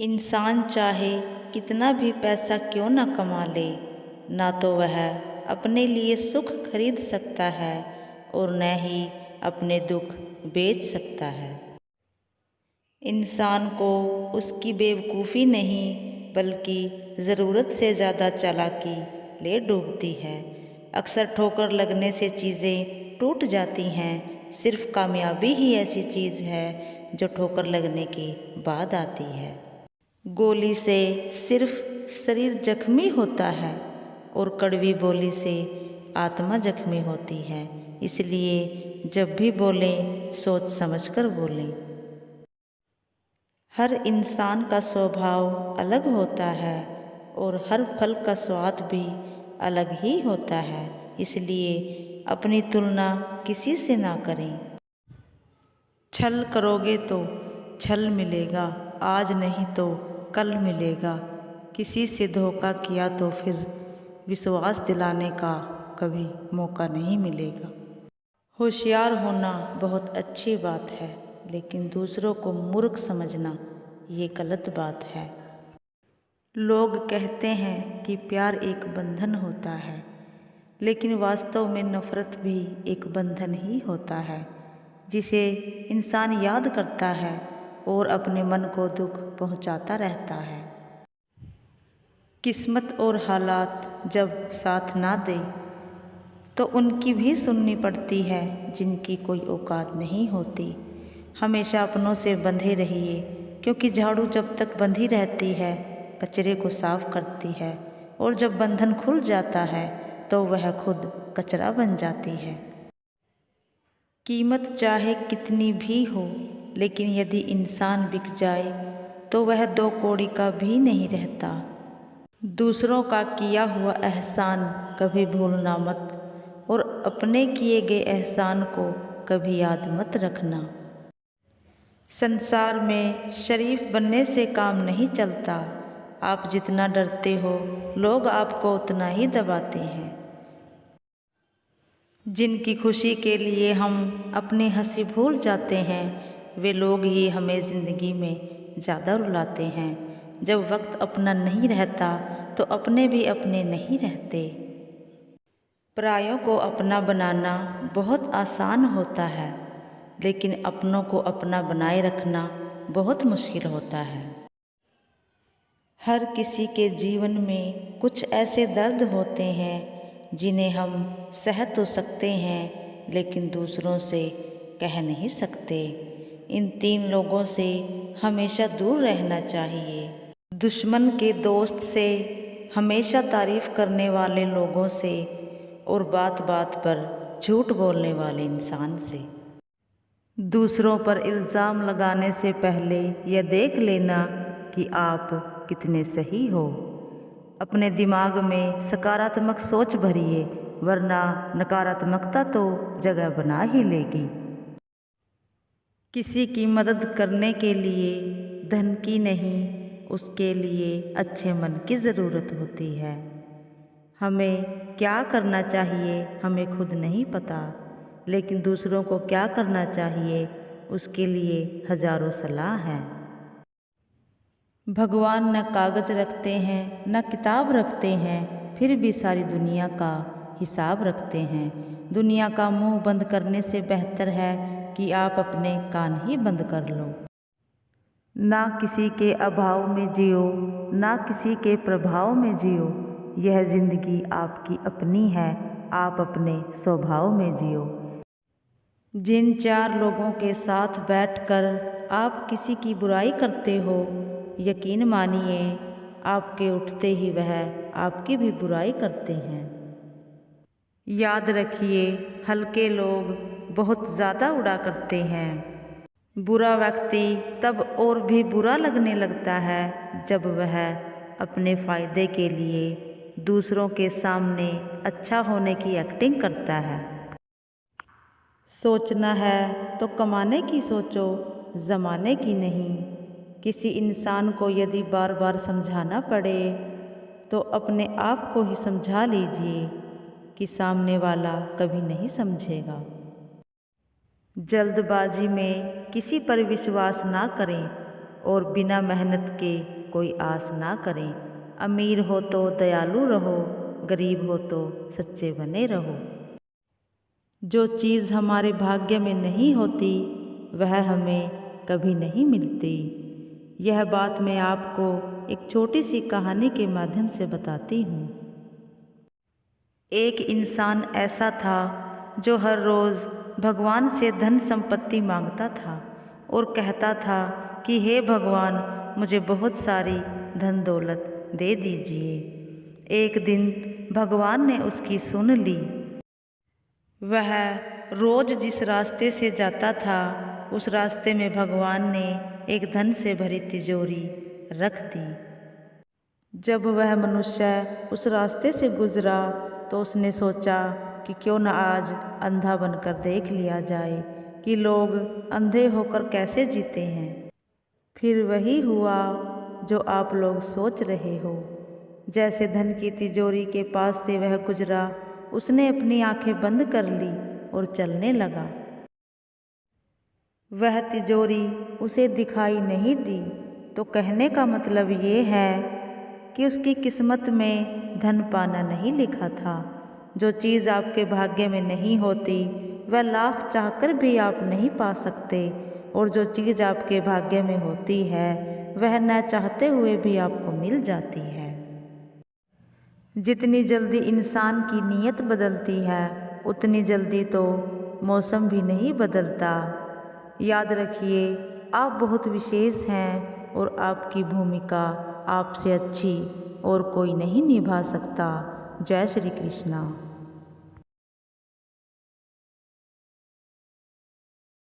इंसान चाहे कितना भी पैसा क्यों न कमा ले, ना तो वह अपने लिए सुख खरीद सकता है और न ही अपने दुख बेच सकता है। इंसान को उसकी बेवकूफ़ी नहीं बल्कि ज़रूरत से ज़्यादा चालाकी ले डूबती है। अक्सर ठोकर लगने से चीज़ें टूट जाती हैं। सिर्फ कामयाबी ही ऐसी चीज़ है जो ठोकर लगने के बाद आती है। गोली से सिर्फ शरीर जख्मी होता है और कड़वी बोली से आत्मा जख्मी होती है। इसलिए जब भी बोलें सोच समझकर बोलें। हर इंसान का स्वभाव अलग होता है और हर फल का स्वाद भी अलग ही होता है। इसलिए अपनी तुलना किसी से ना करें। छल करोगे तो छल मिलेगा, आज नहीं तो कल मिलेगा। किसी से धोखा किया तो फिर विश्वास दिलाने का कभी मौका नहीं मिलेगा। होशियार होना बहुत अच्छी बात है, लेकिन दूसरों को मूर्ख समझना ये गलत बात है। लोग कहते हैं कि प्यार एक बंधन होता है, लेकिन वास्तव में नफ़रत भी एक बंधन ही होता है जिसे इंसान याद करता है और अपने मन को दुख पहुंचाता रहता है। किस्मत और हालात जब साथ ना दे तो उनकी भी सुननी पड़ती है जिनकी कोई औकात नहीं होती। हमेशा अपनों से बंधे रहिए, क्योंकि झाड़ू जब तक बंधी रहती है कचरे को साफ करती है और जब बंधन खुल जाता है तो वह खुद कचरा बन जाती है। कीमत चाहे कितनी भी हो, लेकिन यदि इंसान बिक जाए तो वह दो कौड़ी का भी नहीं रहता। दूसरों का किया हुआ एहसान कभी भूलना मत और अपने किए गए एहसान को कभी याद मत रखना। संसार में शरीफ बनने से काम नहीं चलता। आप जितना डरते हो लोग आपको उतना ही दबाते हैं। जिनकी खुशी के लिए हम अपनी हंसी भूल जाते हैं वे लोग ही हमें ज़िंदगी में ज़्यादा रुलाते हैं। जब वक्त अपना नहीं रहता तो अपने भी अपने नहीं रहते। परायों को अपना बनाना बहुत आसान होता है, लेकिन अपनों को अपना बनाए रखना बहुत मुश्किल होता है। हर किसी के जीवन में कुछ ऐसे दर्द होते हैं जिन्हें हम सह तो सकते हैं, लेकिन दूसरों से कह नहीं सकते। इन तीन लोगों से हमेशा दूर रहना चाहिए। दुश्मन के दोस्त से, हमेशा तारीफ़ करने वाले लोगों से और बात बात पर झूठ बोलने वाले इंसान से। दूसरों पर इल्ज़ाम लगाने से पहले यह देख लेना कि आप कितने सही हो। अपने दिमाग में सकारात्मक सोच भरिए, वरना नकारात्मकता तो जगह बना ही लेगी। किसी की मदद करने के लिए धन की नहीं, उसके लिए अच्छे मन की ज़रूरत होती है। हमें क्या करना चाहिए हमें खुद नहीं पता, लेकिन दूसरों को क्या करना चाहिए उसके लिए हजारों सलाह हैं। भगवान न कागज़ रखते हैं न किताब रखते हैं, फिर भी सारी दुनिया का हिसाब रखते हैं। दुनिया का मुंह बंद करने से बेहतर है कि आप अपने कान ही बंद कर लो। ना किसी के अभाव में जियो, ना किसी के प्रभाव में जियो। यह ज़िंदगी आपकी अपनी है, आप अपने स्वभाव में जियो। जिन चार लोगों के साथ बैठकर आप किसी की बुराई करते हो, यकीन मानिए आपके उठते ही वह आपकी भी बुराई करते हैं। याद रखिए, हल्के लोग बहुत ज़्यादा उड़ा करते हैं। बुरा व्यक्ति तब और भी बुरा लगने लगता है जब वह अपने फ़ायदे के लिए दूसरों के सामने अच्छा होने की एक्टिंग करता है। सोचना है तो कमाने की सोचो, ज़माने की नहीं। किसी इंसान को यदि बार बार समझाना पड़े तो अपने आप को ही समझा लीजिए कि सामने वाला कभी नहीं समझेगा। जल्दबाजी में किसी पर विश्वास ना करें, और बिना मेहनत के कोई आस ना करें। अमीर हो तो दयालु रहो, गरीब हो तो सच्चे बने रहो। जो चीज़ हमारे भाग्य में नहीं होती वह हमें कभी नहीं मिलती। यह बात मैं आपको एक छोटी सी कहानी के माध्यम से बताती हूँ। एक इंसान ऐसा था जो हर रोज़ भगवान से धन संपत्ति मांगता था और कहता था कि हे भगवान, मुझे बहुत सारी धन दौलत दे दीजिए। एक दिन भगवान ने उसकी सुन ली। वह रोज़ जिस रास्ते से जाता था उस रास्ते में भगवान ने एक धन से भरी तिजोरी रख दी। जब वह मनुष्य उस रास्ते से गुजरा तो उसने सोचा कि क्यों न आज अंधा बनकर देख लिया जाए कि लोग अंधे होकर कैसे जीते हैं। फिर वही हुआ जो आप लोग सोच रहे हो। जैसे धन की तिजोरी के पास से वह गुजरा, उसने अपनी आंखें बंद कर ली और चलने लगा। वह तिजोरी उसे दिखाई नहीं दी। तो कहने का मतलब ये है कि उसकी किस्मत में धन पाना नहीं लिखा था। जो चीज़ आपके भाग्य में नहीं होती वह लाख चाहकर भी आप नहीं पा सकते, और जो चीज़ आपके भाग्य में होती है वह न चाहते हुए भी आपको मिल जाती है। जितनी जल्दी इंसान की नीयत बदलती है उतनी जल्दी तो मौसम भी नहीं बदलता। याद रखिए, आप बहुत विशेष हैं और आपकी भूमिका आपसे अच्छी और कोई नहीं निभा सकता। जय श्री कृष्णा।